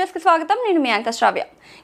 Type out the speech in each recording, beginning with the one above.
News కి స్వాగతం. నేను మీ యాంకర్ శ్రావ్య.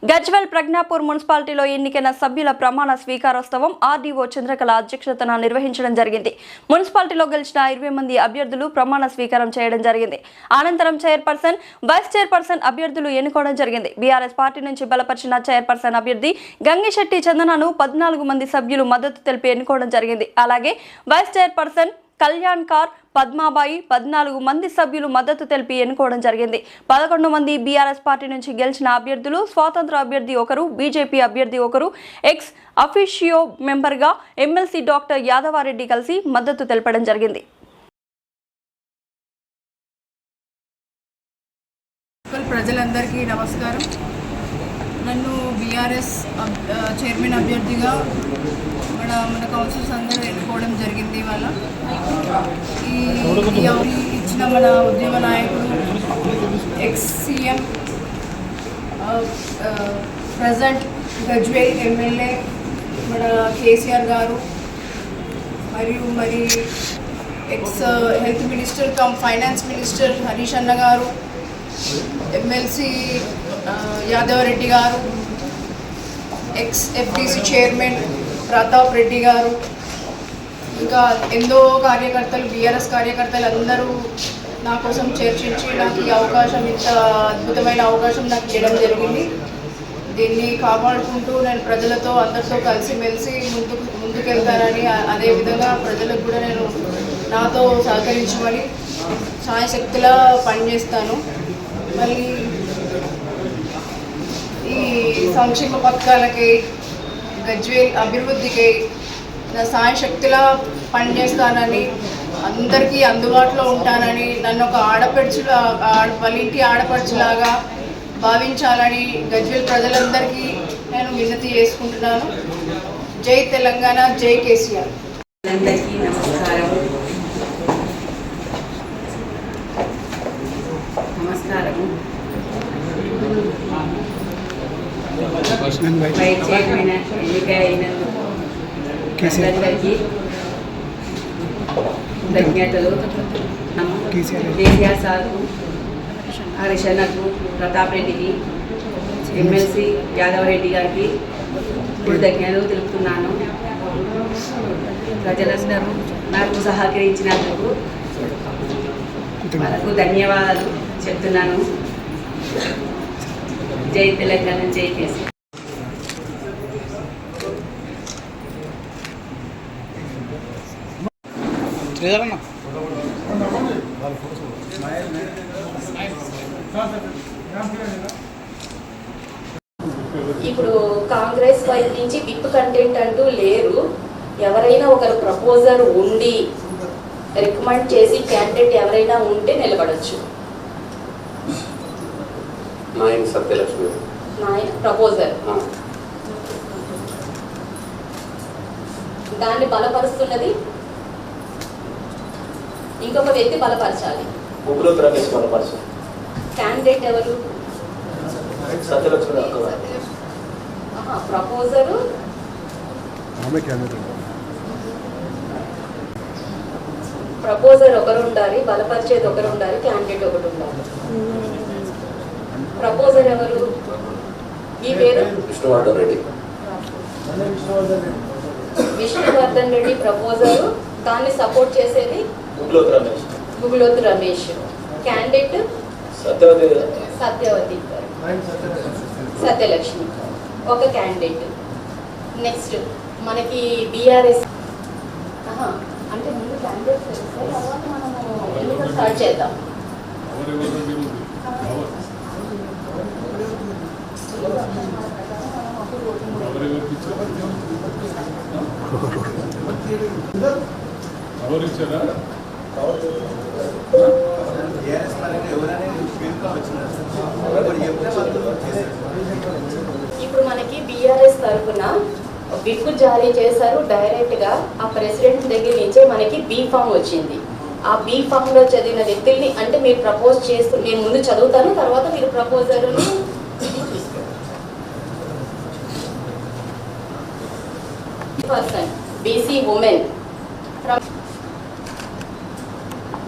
గజ్వేల్ ప్రజ్ఞాపూర్ మున్సిపాలిటీలో ఎన్నికైన సభ్యుల ప్రమాణ స్వీకారోత్సవం ఆర్డీఓ చంద్రకళ అధ్యక్షతన నిర్వహించడం జరిగింది. మున్సిపాలిటీలో గెలిచిన 20 మంది అభ్యర్థులు ప్రమాణ స్వీకారం చేయడం జరిగింది. అనంతరం చైర్పర్సన్, వైస్ చైర్పర్సన్ అభ్యర్థులు ఎన్నుకోవడం జరిగింది. బీఆర్ఎస్ పార్టీ నుంచి బలపరిచిన చైర్పర్సన్ అభ్యర్థి గంగిశెట్టి చందనను 14 మంది సభ్యులు మద్దతు తెలిపి ఎన్నుకోవడం జరిగింది. అలాగే vice chairperson Kalyankar Padmabai 14 మంది సభ్యులు మద్దతు తెలిపి ఎన్నుకోవడం జరిగింది. 11 మంది బీఆర్ఎస్ పార్టీ నుంచి గెలిచిన అభ్యర్థులు, స్వాతంత్ర అభ్యర్థి ఒకరు, బీజేపీ అభ్యర్థి ఒకరు, ఎక్స్ అఫీషియో మెంబర్గా ఎమ్మెల్సీ డాక్టర్ యాదవారెడ్డి కలిసి మద్దతు తెలపడం జరిగింది. ప్రజలందరికీ నమస్కారం. నన్ను బీఆర్ఎస్ చైర్మన్ అభ్యర్థిగా మన కౌన్సిల్స్ అందరూ ఎన్నుకోవడం జరిగింది. ఇవాళ ఈ ఇచ్చిన మన ఉద్యమ నాయకుడు ex CM, present Gajwel MLA మన కేసీఆర్ గారు, మరి X health minister come finance minister Harish అన్న గారు, ఎమ్మెల్సీ యాదవరెడ్డి గారు, X FDC chairman Pratap Reddy గారు, ఇంకా ఎంతో కార్యకర్తలు, బీఆర్ఎస్ కార్యకర్తలు అందరూ నా కోసం చర్చించి నాకు ఈ అవకాశం, ఇంత అద్భుతమైన అవకాశం నాకు ఇవ్వడం జరిగింది. దీన్ని కాపాడుకుంటూ నేను ప్రజలతో అందరితో కలిసిమెలిసి ముందుకెళ్తానని, అదేవిధంగా ప్రజలకు కూడా నేను నాతో సహకరించమని సాయశక్తిలా పనిచేస్తాను. మళ్ళీ ఈ సంక్షేమ పథకాలకి, గజ్వేల్ అభివృద్ధికి నా సాయశక్తిలా పనిచేస్తానని, అందరికీ అందుబాటులో ఉంటానని, నన్ను ఒక వాళ్ళ ఇంటి ఆడపడుచులాగా భావించాలని గజ్వేల్ ప్రజలందరికీ నేను విన్నతి చేసుకుంటున్నాను. జై తెలంగాణ, జై కేసీఆర్. అందరికీ నమస్కారం. వైస్ చైర్మన్ ఎన్నిక అయినందుకు అందరికీ కృతజ్ఞతలు. కేసీఆర్ సార్కు, హరీష్ అన్నకు, ప్రతాప్ రెడ్డికి, ఎమ్మెల్సీ యాదవరెడ్డి గారికి కృతజ్ఞతలు తెలుపుతున్నాను. ప్రజలందరూ నాకు సహకరించినందుకు వాళ్ళకు ధన్యవాదాలు చెప్తున్నాను. జై తెలంగాణ, జై కేసీఆర్. ఇప్పుడు కాంగ్రెస్ వైపు నుంచి విప్ కంటెంట్ అంటూ లేరు. ఎవరైనా ఒకరు ప్రపోజర్ ఉండి రికమెండ్ చేసి క్యాండిడేట్ ఎవరైనా ఉంటే నిలబడచ్చు. ప్రపోజర్ దాన్ని బలపరుస్తున్నది ఇంకొక వ్యక్తి బలపరచాలి. క్యాండిడేట్ ఎవరు? ప్రపోజరు ప్రపోజర్ ఒకరు ఉండాలి, బలపరిచేది ఒకరు ఉండాలి, క్యాండిడేట్ ఒకటి ఉండాలి. ప్రపోజర్ ఎవరు? ఈ పేరు విష్ణువర్ధన్ రెడ్డి ప్రపోజరు. దాన్ని సపోర్ట్ చేసేది గుగులోతు రమేష్. క్యాండిడేట్ సత్యవతి, సత్యలక్ష్మి ఒక క్యాండిడేట్. నెక్స్ట్ మనకి బీఆర్ఎస్ అంటే ముందు క్యాండిడేట్ తెలిస్తే తర్వాత మనము ఎన్నికలు స్టార్ట్ చేద్దాం. ఇప్పుడు మనకి బీఆర్ఎస్ తరఫున విప్ జారీ చేశారు. డైరెక్ట్గా ఆ ప్రెసిడెంట్ దగ్గర నుంచే మనకి బీ ఫామ్ వచ్చింది. ఆ బీ ఫామ్లో చదివిన వ్యక్తుల్ని అంటే మీరు ప్రపోజ్ చేస్తూ, నేను ముందు చదువుతాను, తర్వాత మీరు ప్రపోజర్ని పర్సన్ బీసీ ఉమెన్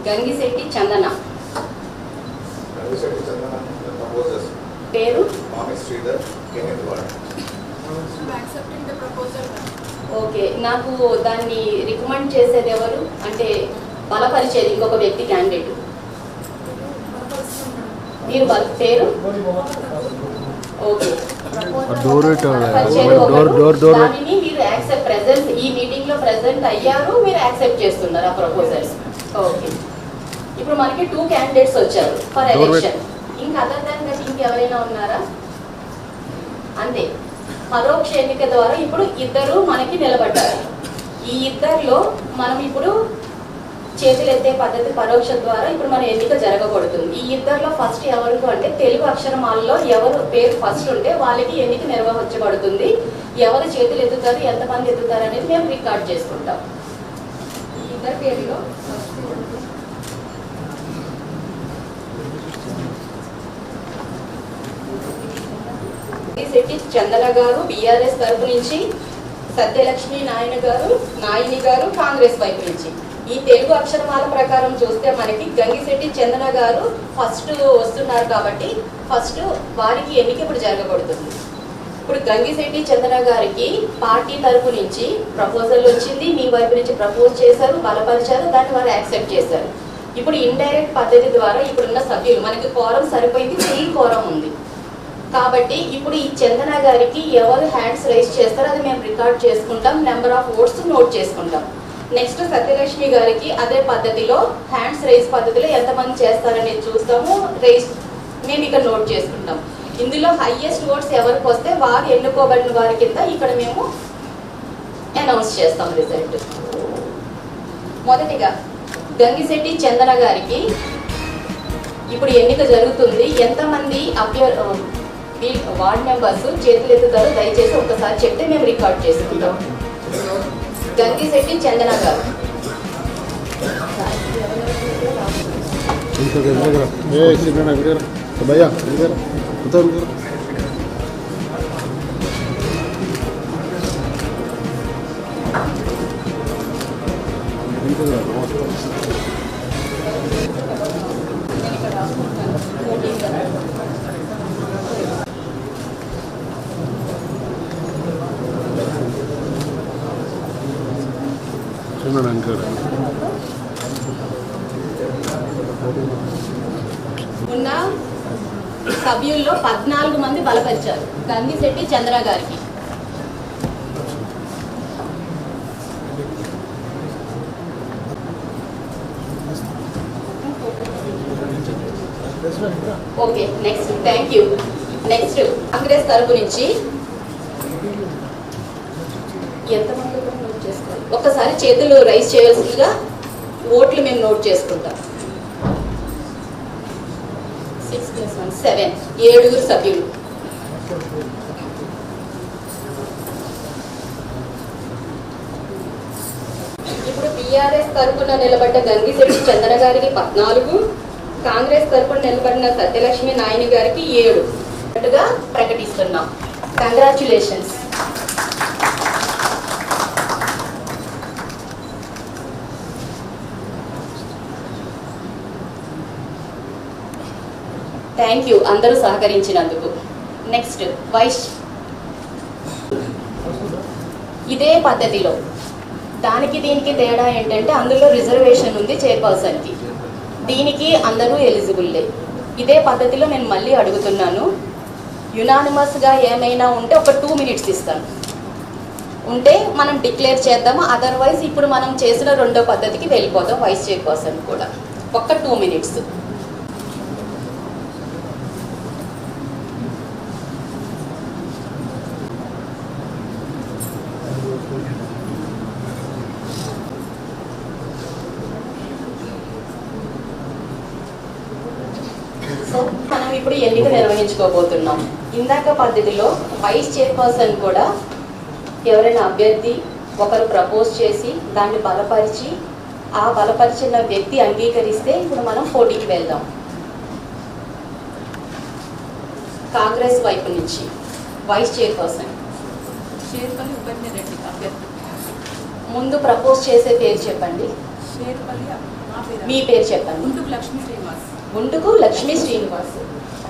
గంగిశెట్టి చందన, పేరు శ్రీధర్ ఓకే. నాకు దాన్ని రికమెండ్ చేసేది ఎవరు, అంటే బలపరిచేది ఇంకొక వ్యక్తి క్యాండిడేట్ మీరు పేరు ఓకే. దానిని మీరు యాక్సెప్ట్ ప్రెజెంట్ ఈ మీటింగ్ లో ప్రెజెంట్ అయ్యారు, మీరు యాక్సెప్ట్ చేస్తున్నారు ఆ ప్రపోజల్. ఓకే. ఇప్పుడు మనకి 2 క్యాండిడేట్స్ వచ్చారు ఫర్ ఎలక్షన్. ఇంకా అదర్ దాన్ దట్ ఇంకెవరైనా ఉన్నారా? అంతే. పరోక్ష ఎన్నిక ద్వారా ఇప్పుడు ఇద్దరు మనకి నిలబడ్డారు. ఈ ఇద్దరిలో మనం ఇప్పుడు చేతులు ఎత్తే పద్ధతి పరోక్ష ద్వారా ఇప్పుడు మన ఎన్నిక జరగబడుతుంది. ఈ ఇద్దరిలో ఫస్ట్ ఎవరికి అంటే తెలుగు అక్షరమాలలో ఎవరు పేరు ఫస్ట్ ఉంటే వాళ్ళకి ఎన్నిక నిర్వహించబడుతుంది. ఎవరు చేతులు ఎత్తుతారు, ఎంతమంది ఎత్తుతారు అనేది మేము రికార్డ్ చేసుకుంటాం. ఈ ఇద్దరు పేరులో శెట్టి చందన గారు బీఆర్ఎస్ తరపు నుంచి, సత్యలక్ష్మి నాయని గారు కాంగ్రెస్ వైపు నుంచి. ఈ తెలుగు అక్షరమాల ప్రకారం చూస్తే మనకి గంగిశెట్టి చందన గారు ఫస్ట్ వస్తున్నారు కాబట్టి ఫస్ట్ వారికి ఎన్నిక ఇప్పుడు జరగబడుతుంది. ఇప్పుడు గంగిశెట్టి చందన గారికి పార్టీ తరపు నుంచి ప్రపోజల్ వచ్చింది, మీ వైపు నుంచి ప్రపోజ్ చేశారు, బలపరిచారు, దాన్ని వారు యాక్సెప్ట్ చేశారు. ఇప్పుడు ఇండైరెక్ట్ పద్ధతి ద్వారా ఇప్పుడున్న సభ్యులు మనకి కోరం సరిపోయింది, ఫుల్ కోరం ఉంది కాబట్టి ఇప్పుడు ఈ చందన గారికి ఎవరు హ్యాండ్స్ రైజ్ చేస్తారో అది మేము రికార్డ్ చేసుకుంటాం, నెంబర్ ఆఫ్ ఓట్స్ నోట్ చేసుకుంటాం. నెక్స్ట్ సత్యలక్ష్మి గారికి అదే పద్ధతిలో హ్యాండ్స్ రైజ్ పద్ధతిలో ఎంతమంది చేస్తారనేది చూస్తాము, రైజ్ మేము ఇక్కడ నోట్ చేసుకుంటాం. ఇందులో హైయెస్ట్ ఓట్స్ ఎవరికి వస్తే వారు ఎన్నుకోబడిన వారి కింద ఇక్కడ మేము అనౌన్స్ చేస్తాం రిజల్ట్. మొదటిగా గంగిశెట్టి చందన గారికి ఇప్పుడు ఎన్నిక జరుగుతుంది. ఎంతమంది వార్డ్ మెంబర్స్ చేతులు ఎత్తుతారో దయచేసి ఒక్కసారి చెప్తే మేము రికార్డ్ చేసుకుంటాం. గంగిశెట్టి చందన గారు ఉన్న సభ్యుల్లో 14 మంది బలపరిచారు గంగిశెట్టి చంద్ర గారికి. Okay next thank you. Next Congress తరపు నుంచి ఎంతమంది నోట్ చేసుకోవాలి, ఒక్కసారి చేతులు రైజ్ చేయాల్సిందిగా ఓట్లు మేము నోట్ చేసుకుంటాం. 6 + 1 7 7 సభ్యులు. ఇప్పుడు బీఆర్ఎస్ తరపున నిలబడ్డ గంగిశెట్టి చంద్ర గారికి 14, కాంగ్రెస్ తరపున నిలబడిన సత్యలక్ష్మి నాయని గారికి 7గా ప్రకటిస్తున్నాం. కంగ్రాచ్యులేషన్స్. థ్యాంక్ యూ అందరూ సహకరించినందుకు. నెక్స్ట్ వైస్ ఇదే పద్ధతిలో దానికి దీనికి తేడా ఏంటంటే అందులో రిజర్వేషన్ ఉంది చైర్పర్సన్కి, దీనికి అందరూ ఎలిజిబుల్లే. ఇదే పద్ధతిలో నేను మళ్ళీ అడుగుతున్నాను, యునానిమస్గా ఏమైనా ఉంటే ఒక 2 minutes ఇస్తాను, ఉంటే మనం డిక్లేర్ చేద్దాము. అదర్వైజ్ ఇప్పుడు మనం చేసిన రెండో పద్ధతికి వెళ్ళిపోతాం, వైస్ చైర్పర్సన్ కూడా ఒక్క 2 minutes. సో మనం ఇప్పుడు ఎన్నిక నిర్వహించుకోబోతున్నాం. ఇందాక పద్ధతిలో వైస్ చైర్పర్సన్ కూడా ఎవరైనా అభ్యర్థి ఒకరు ప్రపోజ్ చేసి దాన్ని బలపరిచి ఆ బలపరిచిన వ్యక్తి అంగీకరిస్తే ఇప్పుడు మనం పోటీకి వెళ్దాం. కాంగ్రెస్ వైపు నుంచి వైస్ చైర్పర్సన్ షేర్పల్లి ఉపేంద్ర రెడ్డి అభ్యర్థి. ముందు ప్రపోజ్ చేసే పేరు చెప్పండి. షేర్పల్లి మీ పేరు చెప్పండి. గుంటుకు లక్ష్మీ శ్రీనివాస్. గుంటుకు లక్ష్మీ శ్రీనివాస్.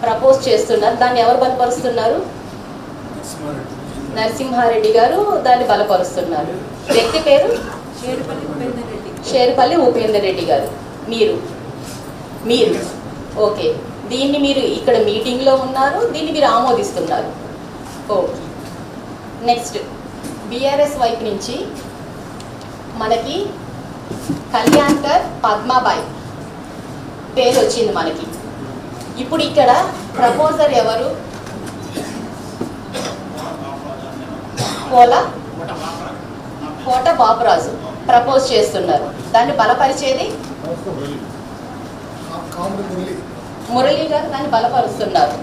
ప్రపోజ్ చేస్తున్నారు. దాన్ని ఎవరు బలపరుస్తున్నారు? నరసింహారెడ్డి గారు దాన్ని బలపరుస్తున్నారు. వ్యక్తి పేరు షేరుపల్లి ఉపేందర్ రెడ్డి గారు. మీరు ఓకే, దీన్ని మీరు ఇక్కడ మీటింగ్లో ఉన్నారు, దీన్ని మీరు ఆమోదిస్తున్నారు. ఓకే, నెక్స్ట్ బీఆర్ఎస్ వైపు నుంచి మనకి కళ్యాణ్కర్ పద్మాబాయి పేరు వచ్చింది మనకి. ఇప్పుడు ఇక్కడ ప్రపోజర్ ఎవరు? కోట బాపురాజు ప్రపోజ్ చేస్తున్నారు. దాన్ని బలపరిచేది మురళి గారు దాన్ని బలపరుస్తున్నారు.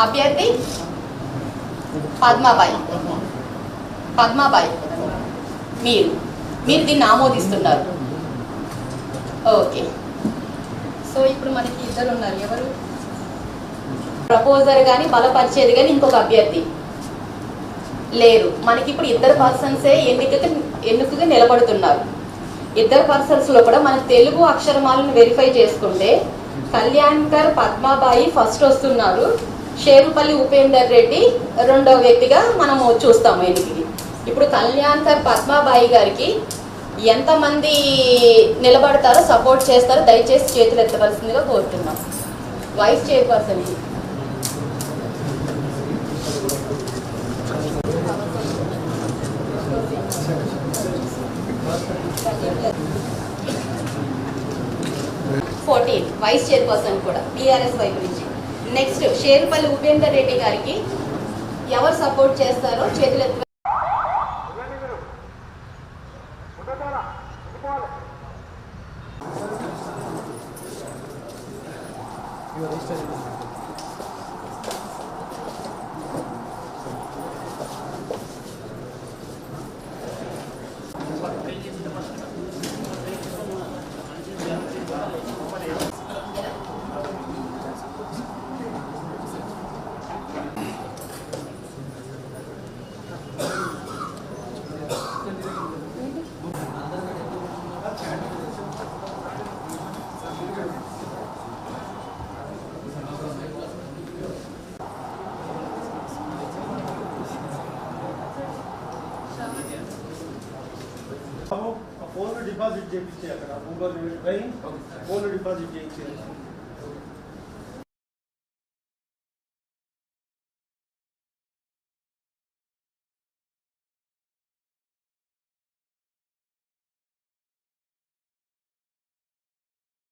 అభ్యర్థి పద్మాబాయి. మీరు దీన్ని ఆమోదిస్తున్నారు. ఓకే, సో ఇప్పుడు మనకి ఇద్దరు ఉన్నారు. ఎవరు? ప్రపోజర్ కానీ బలపరిచేది కానీ ఇంకొక అభ్యర్థి లేరు. మనకి ఇప్పుడు ఇద్దరు పర్సన్సే ఎన్నికగా నిలబడుతున్నారు. ఇద్దరు పర్సన్స్లో కూడా మన తెలుగు అక్షరమాలను వెరిఫై చేసుకుంటే కళ్యాణ్కర్ పద్మాబాయి ఫస్ట్ వస్తున్నారు, షేరుపల్లి ఉపేందర్ రెడ్డి రెండవ వ్యక్తిగా మనము చూస్తాము ఎన్నికకి. ఇప్పుడు కళ్యాణ్కర్ పద్మాబాయి గారికి ఎంతమంది నిలబడతారో సపోర్ట్ చేస్తారో దయచేసి చేతులు ఎత్తవలసిందిగా కోరుతున్నాం. వైస్ చైర్పర్సన్ 14 వైస్ చైర్పర్సన్ కూడా టీఆర్ఎస్ వైపు నుంచి. నెక్స్ట్ షేరుపల్లి ఉపేందర్ రెడ్డి గారికి ఎవరు సపోర్ట్ చేస్తారో చేతులు ఎత్తి. ఫోన్ డిపాజిట్ చేయించే అక్కడ గూగుల్ ఫోన్ డిపాజిట్ చేయించే